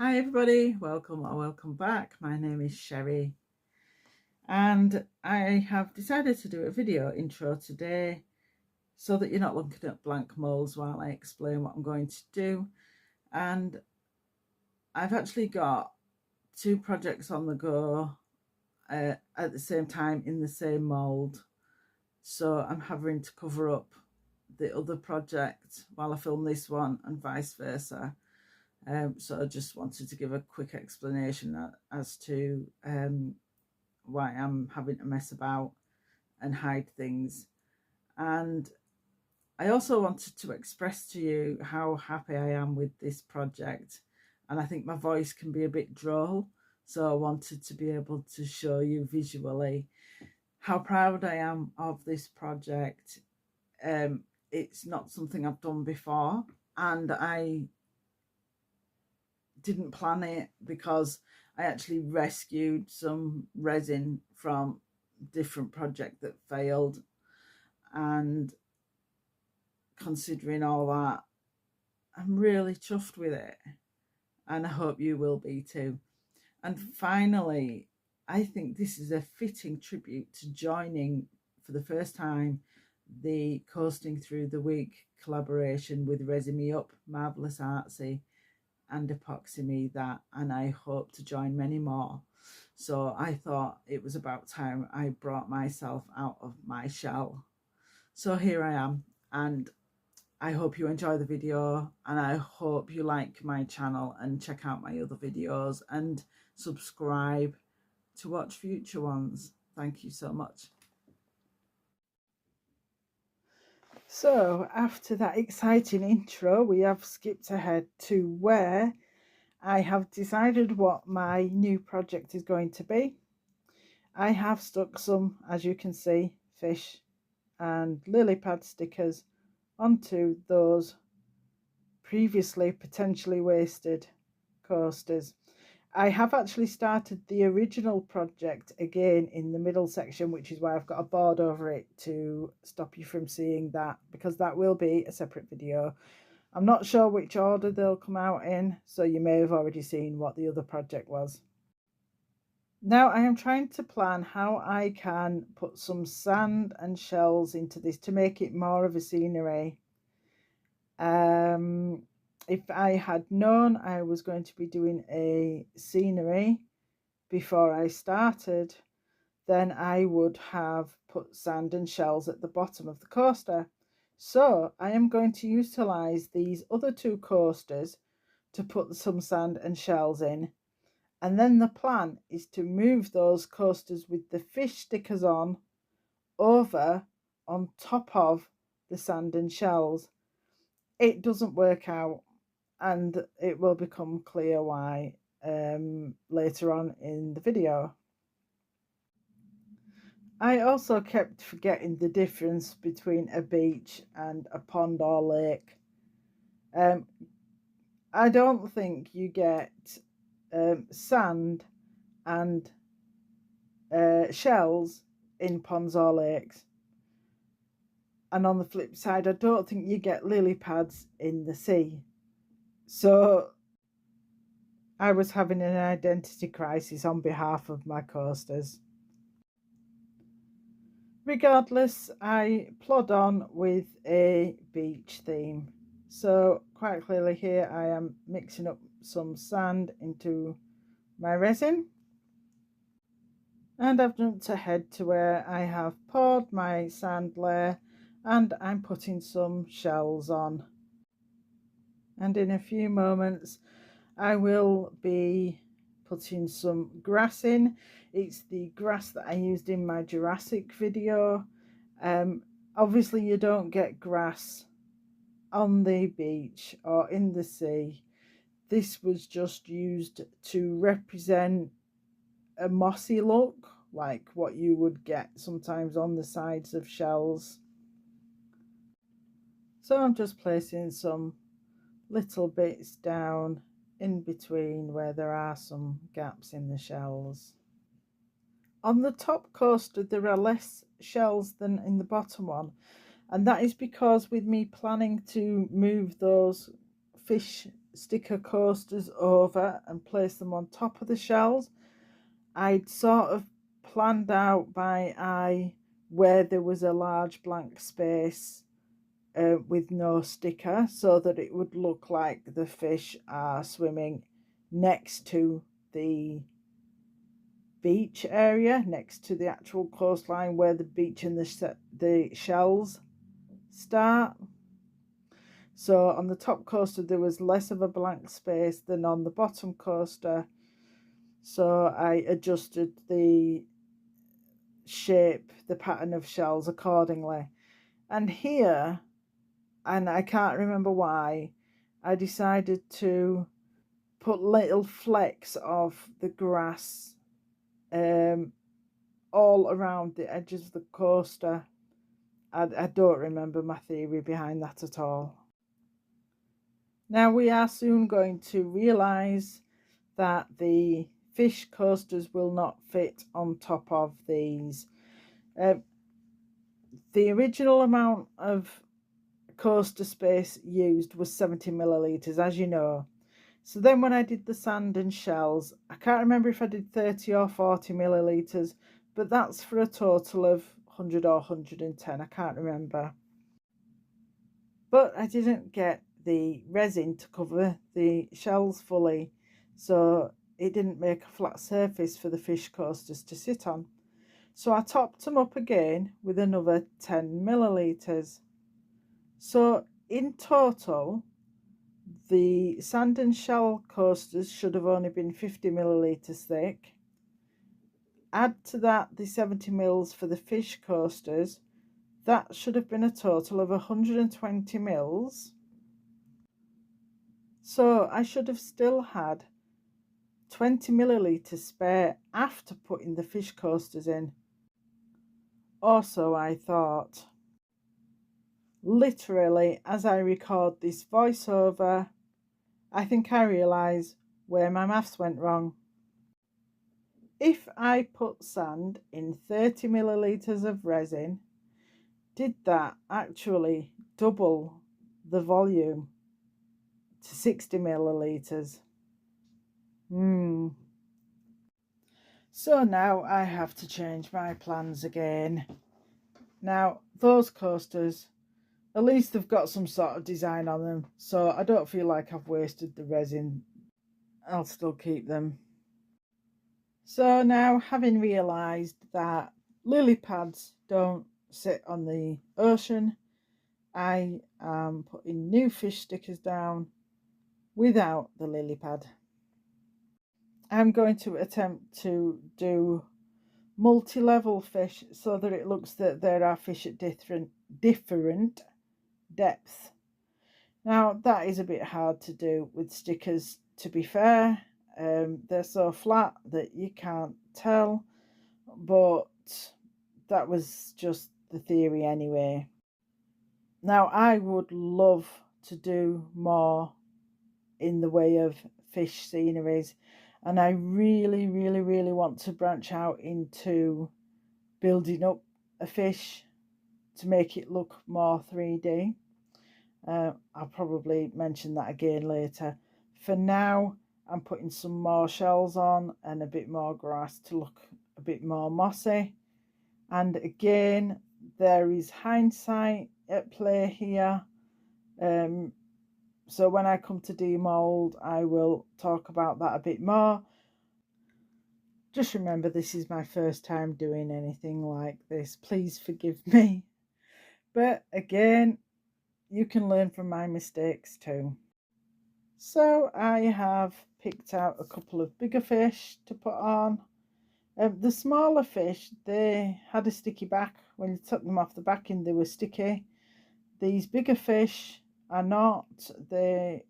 Hi everybody, welcome or welcome back. My name is Sherry and I have decided to do a video intro today so that you're not looking at blank molds while I explain what I'm going to do. And I've actually got two projects on the go at the same time in the same mold, so I'm having to cover up the other project while I film this one and vice versa. So I just wanted to give a quick explanation as to why I'm having to mess about and hide things. And I also wanted to express to you how happy I am with this project. And I think my voice can be a bit droll, so I wanted to be able to show you visually how proud I am of this project. It's not something I've done before, and I didn't plan it because I actually rescued some resin from different project that failed, and considering all that, I'm really chuffed with it, and I hope you will be too. And finally, I think this is a fitting tribute to joining for the first time the Coasting Through the Week collaboration with Resin Me Up, Marvellous Artsy, and Epoxy Me That, and I hope to join many more. So I thought it was about time I brought myself out of my shell. So here I am, and I hope you enjoy the video, and I hope you like my channel and check out my other videos and subscribe to watch future ones. Thank you so much. So after that exciting intro, we have skipped ahead to where I have decided what my new project is going to be. I have stuck some, as you can see, fish and lily pad stickers onto those previously potentially wasted coasters. I have actually started the original project again in the middle section, which is why I've got a board over it to stop you from seeing that, because that will be a separate video. I'm not sure which order they'll come out in, so you may have already seen what the other project was. Now I am trying to plan how I can put some sand and shells into this to make it more of a scenery. If I had known I was going to be doing a scenery before I started, then I would have put sand and shells at the bottom of the coaster. So I am going to utilize these other two coasters to put some sand and shells in. And then the plan is to move those coasters with the fish stickers on over on top of the sand and shells. It doesn't work out, and it will become clear why later on in the video. I also kept forgetting the difference between a beach and a pond or lake. I don't think you get sand and shells in ponds or lakes. And on the flip side, I don't think you get lily pads in the sea. So I was having an identity crisis on behalf of my coasters. Regardless, I plod on with a beach theme. So quite clearly here I am mixing up some sand into my resin. And I've jumped ahead to where I have poured my sand layer and I'm putting some shells on. And in a few moments I will be putting some grass in. It's the grass that I used in my Jurassic video. Obviously you don't get grass on the beach or in the sea. This was just used to represent a mossy look, like what you would get sometimes on the sides of shells. So I'm just placing some little bits down in between where there are some gaps in the shells. On the top coaster there are less shells than in the bottom one, and that is because with me planning to move those fish sticker coasters over and place them on top of the shells. I'd sort of planned out by eye where there was a large blank space with no sticker, so that it would look like the fish are swimming next to the beach area, next to the actual coastline where the beach and the shells start. So on the top coaster there was less of a blank space than on the bottom coaster, so I adjusted the shape, the pattern of shells accordingly. And here, and I can't remember why, I decided to put little flecks of the grass all around the edges of the coaster. I don't remember my theory behind that at all. Now we are soon going to realise that the fish coasters will not fit on top of these. The original amount of coaster space used was 70 millilitres, as you know. So then when I did the sand and shells, I can't remember if I did 30 or 40 millilitres, but that's for a total of 100 or 110, I can't remember. But I didn't get the resin to cover the shells fully, so it didn't make a flat surface for the fish coasters to sit on. So I topped them up again with another 10 millilitres. So in total, the sand and shell coasters should have only been 50 millilitres thick. Add to that the 70 mils for the fish coasters. That should have been a total of 120 mils. So I should have still had 20 millilitres spare after putting the fish coasters in. Also, I thought. Literally, as I record this voiceover, I think I realise where my maths went wrong. If I put sand in 30 millilitres of resin, did that actually double the volume to 60 millilitres? So now I have to change my plans again. Now, those coasters, at least they've got some sort of design on them, so I don't feel like I've wasted the resin. I'll still keep them. So now, having realised that lily pads don't sit on the ocean, I am putting new fish stickers down without the lily pad. I'm going to attempt to do multi-level fish so that it looks that there are fish at different depth. Now that is a bit hard to do with stickers, to be fair. They're so flat that you can't tell, but that was just the theory anyway. Now I would love to do more in the way of fish sceneries, and I really want to branch out into building up a fish to make it look more 3D. I'll probably mention that again later. For now, I'm putting some more shells on and a bit more grass to look a bit more mossy. And again, there is hindsight at play here. So when I come to demold, I will talk about that a bit more. Just remember, this is my first time doing anything like this. Please forgive me. But again, you can learn from my mistakes too. So I have picked out a couple of bigger fish to put on. The smaller fish, they had a sticky back. When you took them off the backing, they were sticky. These bigger fish are not. They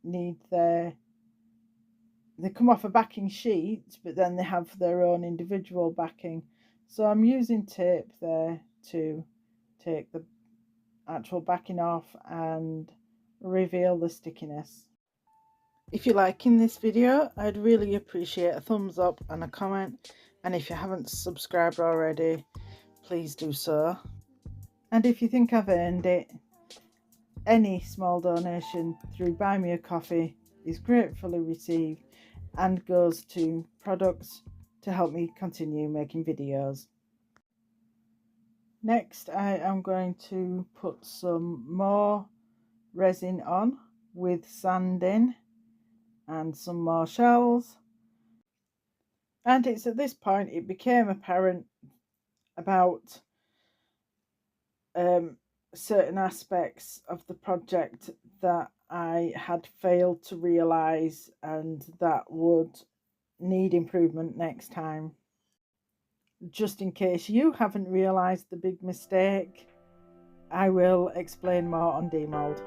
come off a backing sheet, but then they have their own individual backing. So I'm using tape there to take the actual backing off and reveal the stickiness. If you're liking this video, I'd really appreciate a thumbs up and a comment, and if you haven't subscribed already, please do so. And if you think I've earned it, any small donation through Buy Me a Coffee is gratefully received and goes to products to help me continue making videos. Next, I am going to put some more resin on with sand in and some more shells. And it's at this point it became apparent about certain aspects of the project that I had failed to realise and that would need improvement next time. Just in case you haven't realised the big mistake, I will explain more on demold.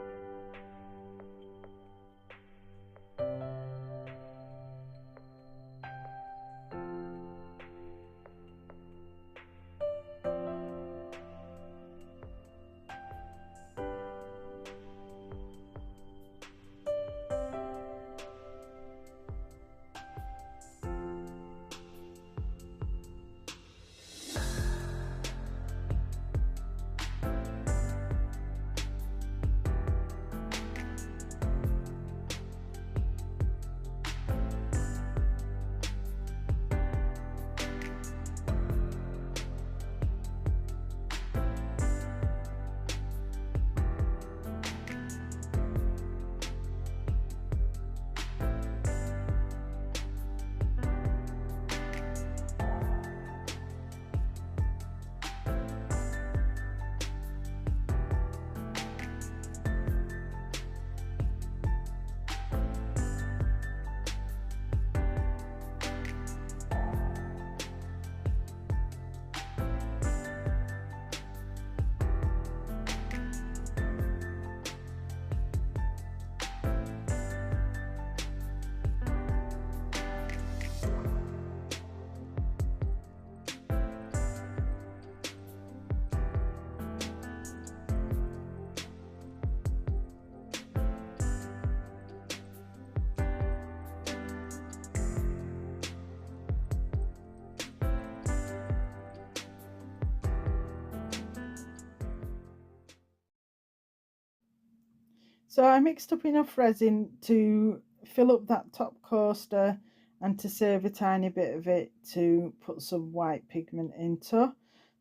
So I mixed up enough resin to fill up that top coaster and to save a tiny bit of it to put some white pigment into.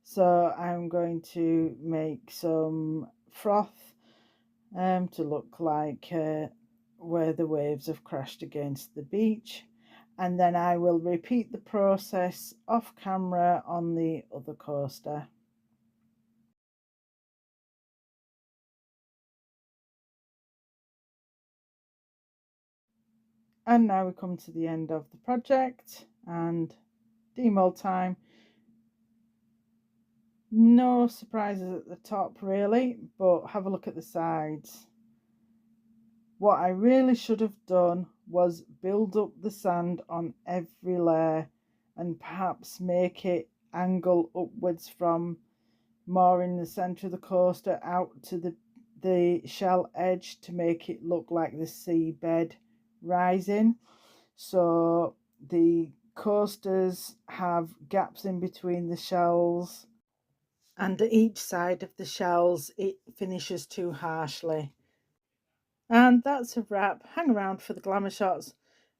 So I'm going to make some froth to look like where the waves have crashed against the beach. And then I will repeat the process off camera on the other coaster. And now we come to the end of the project and demold time. No surprises at the top really, but have a look at the sides. What I really should have done was build up the sand on every layer and perhaps make it angle upwards from more in the centre of the coaster out to the shell edge to make it look like the seabed rising. So the coasters have gaps in between the shells, and each side of the shells it finishes too harshly. And that's a wrap. Hang around for the glamour shots.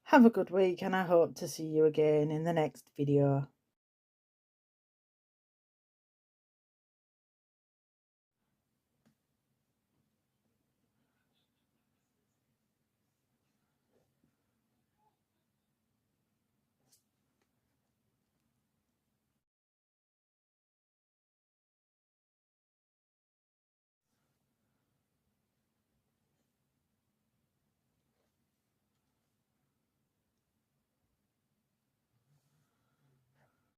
Have a good week, and I hope to see you again in the next video.